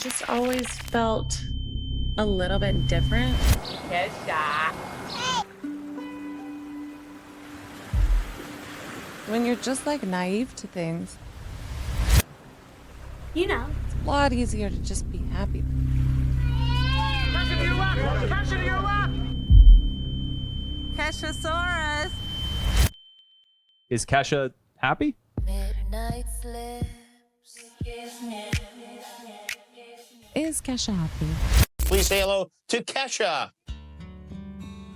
just always felt a little bit different. Kesha. When you're just like naive to things, You know. it's a lot easier to just be happy. Kesha to your left! Kesha to your left! Keshasaurus! Is Kesha happy? Is Kesha happy? Please say hello to Kesha.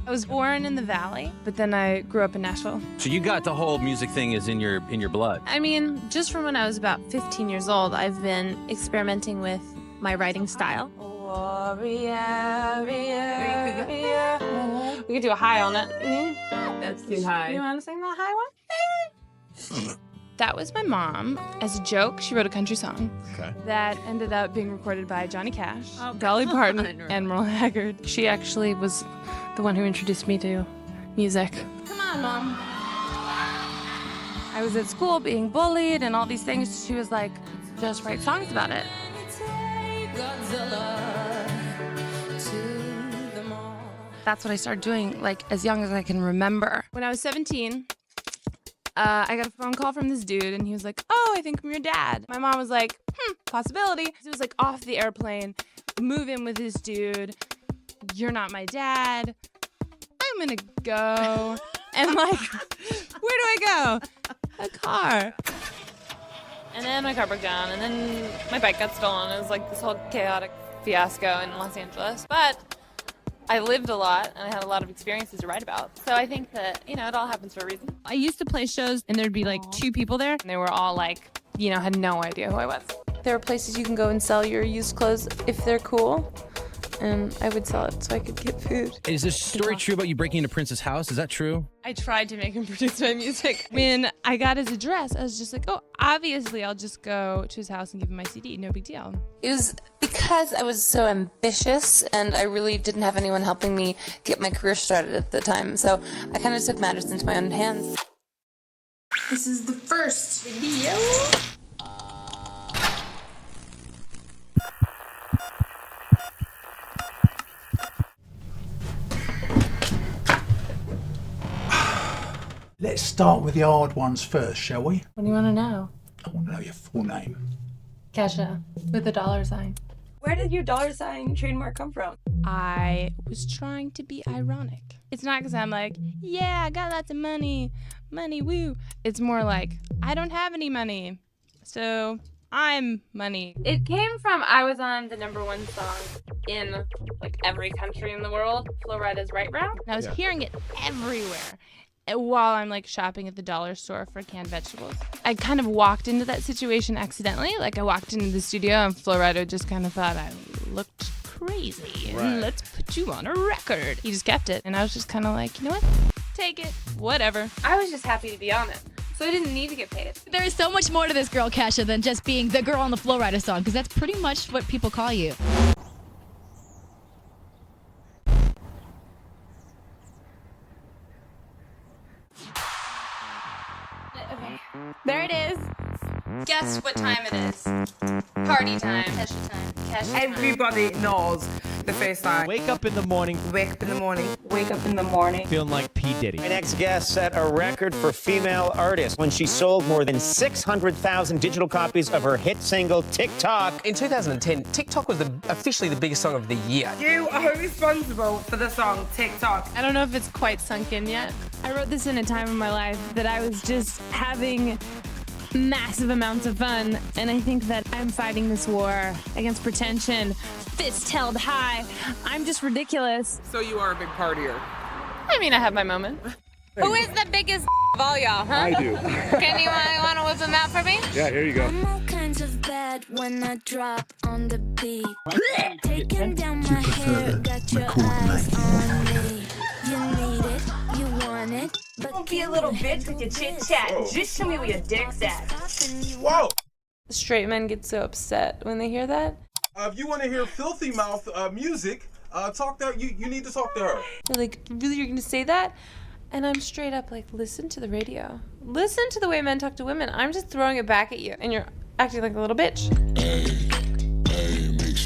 I was born in the Valley, but then I grew up in Nashville. So you got the whole music thing is in your blood. I mean, just from when I was about 15 years old, I've been experimenting with my writing style. We could do a high on it. That's too high. You want to sing that high one? That was my mom. As a joke, she wrote a country song. Okay. That ended up being recorded by Johnny Cash, Dolly Parton, and Merle Haggard. She actually was the one who introduced me to music. Come on, Mom. I was at school being bullied and all these things. She was like, just write songs about it. That's what I started doing, like, as young as I can remember. When I was 17, I got a phone call from this dude, and he was like, oh, I think I'm your dad. My mom was like, possibility. He was like off the airplane, move in with this dude. You're not my dad. I'm gonna go. And like, where do I go? A car. And then my car broke down, and then my bike got stolen. It was like this whole chaotic fiasco in Los Angeles. But I lived a lot, and I had a lot of experiences to write about. So I think that, it all happens for a reason. I used to play shows, and there'd be like 2 people there, and they were all like, had no idea who I was. There are places you can go and sell your used clothes if they're cool, and I would sell it so I could get food. Is this story true about you breaking into Prince's house? Is that true? I tried to make him produce my music. When I got his address, I was just like, oh, obviously I'll just go to his house and give him my CD. No big deal. It was because I was so ambitious and I really didn't have anyone helping me get my career started at the time. So I kind of took matters into my own hands. This is the first video. Let's start with the hard ones first, shall we? What do you want to know? I want to know your full name. Kesha, with a $sign. Where did your $sign trademark come from? I was trying to be ironic. It's not because I'm like, yeah, I got lots of money, woo. It's more like, I don't have any money, so I'm money. It came from, I was on the #1 song in like every country in the world, Flo Rida's Right Round. And I was hearing it everywhere while I'm like shopping at the dollar store for canned vegetables. I kind of walked into that situation accidentally. Like I walked into the studio and Flo Rida just kind of thought I looked crazy. Right. And let's put you on a record. He just kept it. And I was just kind of like, you know what? Take it. Whatever. I was just happy to be on it. So I didn't need to get paid. There is so much more to this girl, Kesha, than just being the girl on the Flo Rida song, because that's pretty much what people call you. Okay. There it is. Guess what time it is. Party time. Kesha time. Kesha time. Everybody knows the first time. Wake up in the morning Wake up in the morning. Wake up in the morning. feeling like P. Diddy. My next guest set a record for female artists when she sold more than 600,000 digital copies of her hit single, TikTok. In 2010, TikTok was officially the biggest song of the year. You are responsible for the song TikTok. I don't know if it's quite sunk in yet. I wrote this in a time in my life that I was just having massive amounts of fun, and I think that I'm fighting this war against pretension, fist held high. I'm just ridiculous. So you are a big partier. I mean, I have my moment. Who is the biggest of all y'all, huh? I do. Can you want to whip them out for me? Yeah, here you go. I'm all kinds of bad when I drop on the beat. Taking down my hair, got your eyes on me. You need it, you want it, but Don't be a little bitch with your chit chat. Just show me where your dick's at. Whoa! Straight men get so upset when they hear that. If you want to hear Filthy Mouth music, talk to her. You need to talk to her. They're like, really, you're gonna say that? And I'm straight up like, listen to the radio. Listen to the way men talk to women. I'm just throwing it back at you, and you're acting like a little bitch. Hey, make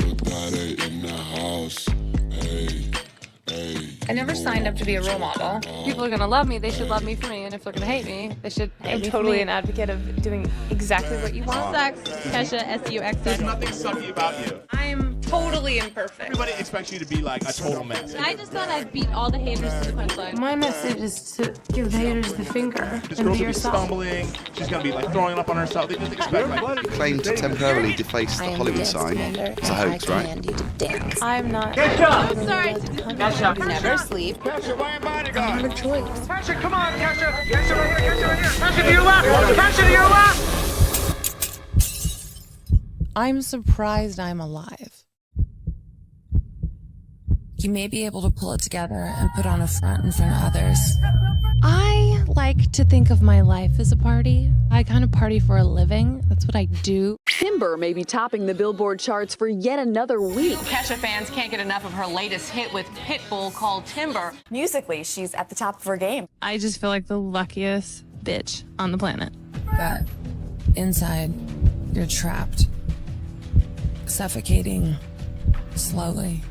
never signed up to be a role model. People are gonna love me, they should love me for me, and if they're gonna hate me, they should hate I'm me for totally me. an advocate of doing exactly what you want. Sucks. Kesha, S-U-X. There's nothing sucky about you. I'm totally imperfect. Everybody expects you to be like a total mess. I just thought I'd beat all the haters to the punchline. My message is to give the haters the finger This and girl's be gonna be yourself. stumbling. She's gonna be like throwing up on herself. They just expect like. Claimed to temporarily deface the Hollywood sign. It's a hoax, right? I'm not. I'm sorry. Kesha. Never sleep. Kesha, why a bodyguard? Never choice. Kesha, come on, Kesha. Kesha right here, Kesha right here. Kesha to your left. Kesha to your left. I'm surprised I'm alive. You may be able to pull it together and put on a front in front of others. I like to think of my life as a party. I kind of party for a living. That's what I do. Timber may be topping the Billboard charts for yet another week. Kesha fans can't get enough of her latest hit with Pitbull called Timber. Musically, she's at the top of her game. I just feel like the luckiest bitch on the planet. But inside, you're trapped, suffocating slowly.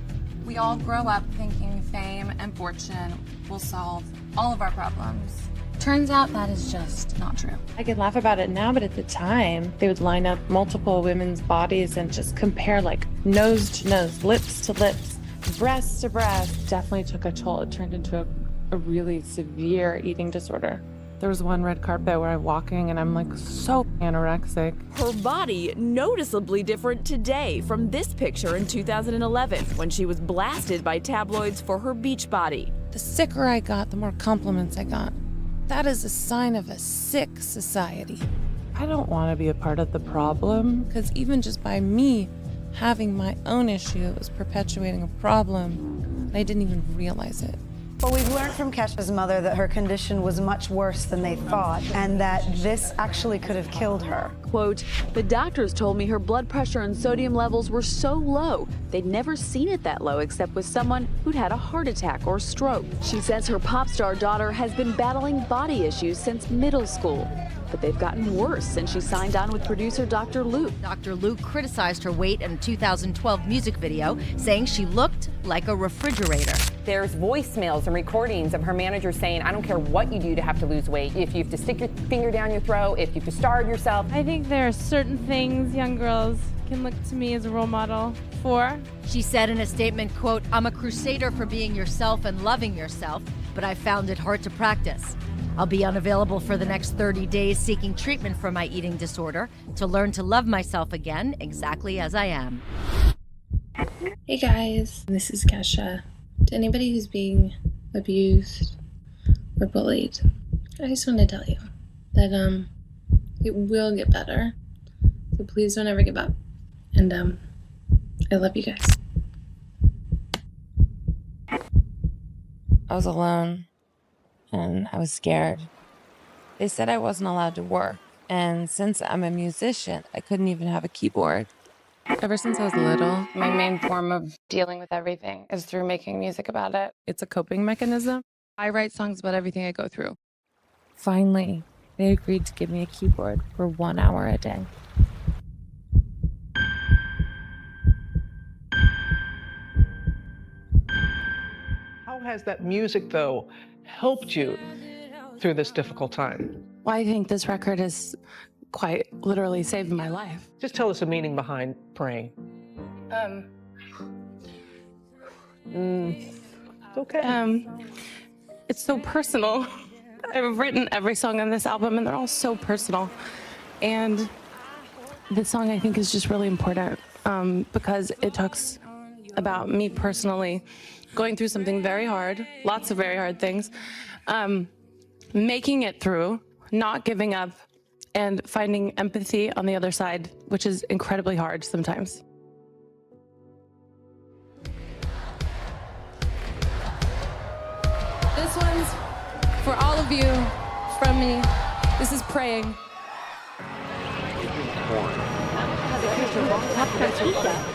We all grow up thinking fame and fortune will solve all of our problems. Turns out that is just not true. I can laugh about it now, but at the time, they would line up multiple women's bodies and just compare like nose to nose, lips to lips, breast to breast. Definitely took a toll. It turned into a really severe eating disorder. There was one red carpet where I'm walking and I'm like so anorexic. Her body noticeably different today from this picture in 2011 when she was blasted by tabloids for her beach body. The sicker I got, the more compliments I got. That is a sign of a sick society. I don't want to be a part of the problem. Because even just by me having my own issue, it was perpetuating a problem, and I didn't even realize it. Well, we've learned from Kesha's mother that her condition was much worse than they thought, and that this actually could have killed her. Quote, the doctors told me her blood pressure and sodium levels were so low, they'd never seen it that low except with someone who'd had a heart attack or stroke. She says her pop star daughter has been battling body issues since middle school. But they've gotten worse since she signed on with producer Dr. Luke. Dr. Luke criticized her weight in a 2012 music video, saying she looked like a refrigerator. There's voicemails and recordings of her manager saying, I don't care what you do to have to lose weight. If you have to stick your finger down your throat, if you have to starve yourself. I think there are certain things young girls can look to me as a role model for. She said in a statement, quote, I'm a crusader for being yourself and loving yourself, but I found it hard to practice. I'll be unavailable for the next 30 days seeking treatment for my eating disorder to learn to love myself again exactly as I am. Hey guys, this is Kesha. To anybody who's being abused or bullied, I just want to tell you that it will get better. So please don't ever give up. And I love you guys. I was alone and I was scared. They said I wasn't allowed to work, and since I'm a musician, I couldn't even have a keyboard. Ever since I was little, my main form of dealing with everything is through making music about it. It's a coping mechanism. I write songs about everything I go through. Finally, they agreed to give me a keyboard for 1 hour a day. How has that music, though, helped you through this difficult time? Well, I think this record has quite literally saved my life. Just tell us the meaning behind praying. Okay. It's so personal. I've written every song on this album, and they're all so personal. And this song, I think, is just really important because it talks about me personally going through something very hard, lots of very hard things, making it through, not giving up, and finding empathy on the other side, which is incredibly hard sometimes. This one's for all of you from me. This is praying.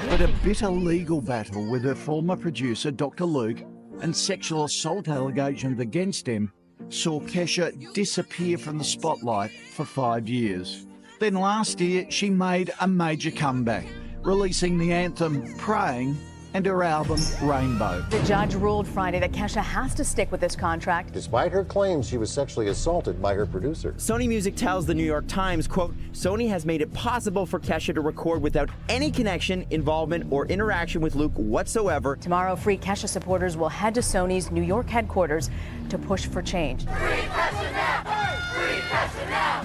But a bitter legal battle with her former producer, Dr. Luke, and sexual assault allegations against him saw Kesha disappear from the spotlight for 5 years. Then last year, she made a major comeback, releasing the anthem Praying and her album Rainbow. The judge ruled Friday that Kesha has to stick with this contract. Despite her claims she was sexually assaulted by her producer. Sony Music tells the New York Times, quote, Sony has made it possible for Kesha to record without any connection, involvement, or interaction with Luke whatsoever. Tomorrow, Free Kesha supporters will head to Sony's New York headquarters to push for change.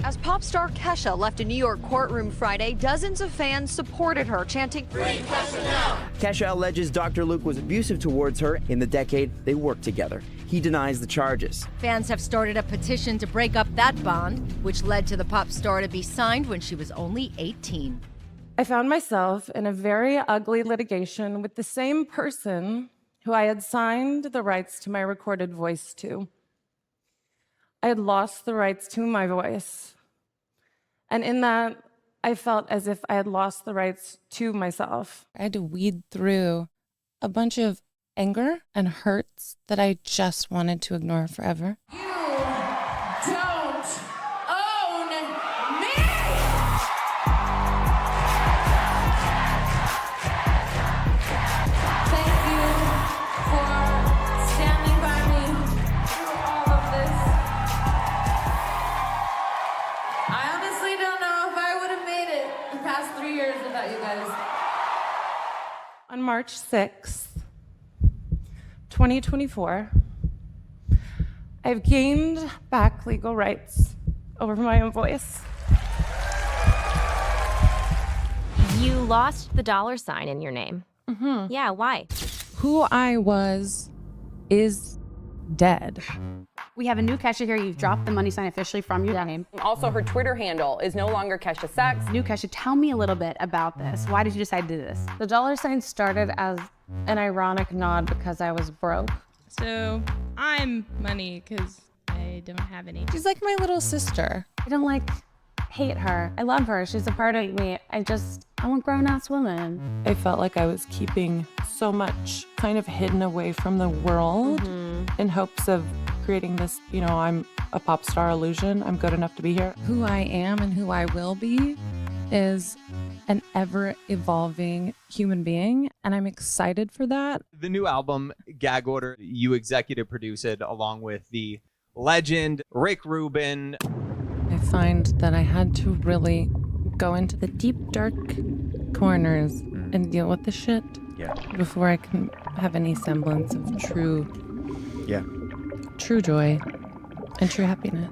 As pop star Kesha left a New York courtroom Friday, dozens of fans supported her, chanting, "Free Kesha now!" Kesha alleges Dr. Luke was abusive towards her in the decade they worked together. He denies the charges. Fans have started a petition to break up that bond, which led to the pop star to be signed when she was only 18. I found myself in a very ugly litigation with the same person who I had signed the rights to my recorded voice to. I had lost the rights to my voice. And in that, I felt as if I had lost the rights to myself. I had to weed through a bunch of anger and hurts that I just wanted to ignore forever. You don't own me! Thank you for standing by me through all of this. I honestly don't know if I would have made it the past 3 years without you guys. On March 6th, 2024, I've gained back legal rights over my own voice. You lost the $sign in your name. Mm-hmm. Yeah, why? Who I was is dead. We have a new Kesha here. You've dropped the money sign officially from your name. Also, her Twitter handle is no longer Kesha Sex. New Kesha, tell me a little bit about this. Why did you decide to do this? The $sign started as an ironic nod because I was broke. So I'm money because I don't have any. She's like my little sister. I don't hate her. I love her. She's a part of me. I'm a grown-ass woman. I felt like I was keeping so much kind of hidden away from the world in hopes of creating this, I'm a pop star illusion. I'm good enough to be here. Who I am and who I will be is an ever-evolving human being, and I'm excited for that. The new album, Gag Order, you executive produce it along with the legend, Rick Rubin. I find that I had to really go into the deep, dark corners and deal with the shit before I can have any semblance of true joy and true happiness.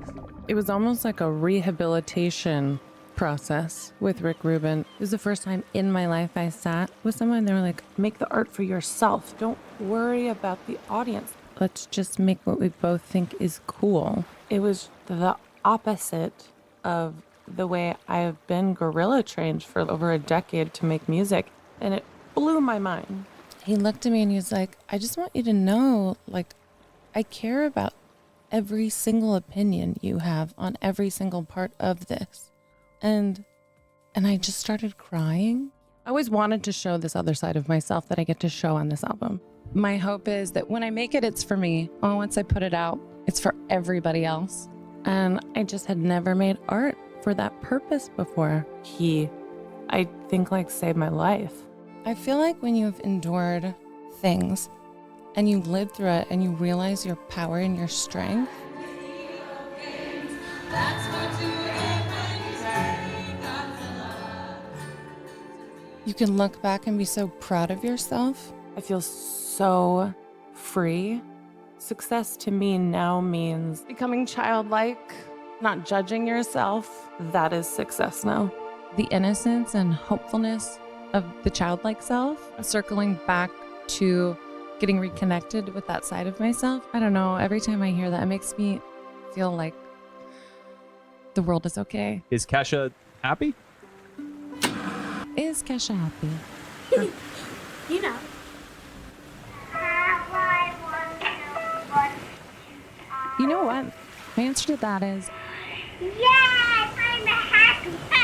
It was almost like a rehabilitation process with Rick Rubin. It was the first time in my life I sat with someone. They were like, make the art for yourself. Don't worry about the audience. Let's just make what we both think is cool. It was the opposite of the way I've been guerrilla trained for over a decade to make music. And it blew my mind. He looked at me and he was like, I just want you to know, I care about every single opinion you have on every single part of this. And I just started crying. I always wanted to show this other side of myself that I get to show on this album. My hope is that when I make it, it's for me. And once I put it out, it's for everybody else. And I just had never made art for that purpose before. I think, saved my life. I feel like when you've endured things and you live through it and you realize your power and your strength, you can look back and be so proud of yourself. I feel so free. Success to me now means becoming childlike, not judging yourself. That is success now. The innocence and hopefulness of the childlike self, circling back to getting reconnected with that side of myself. I don't know, every time I hear that, it makes me feel like the world is okay. Is Kesha happy? Is Kesha happy? You know. You know what? My answer to that is Yes, I'm happy.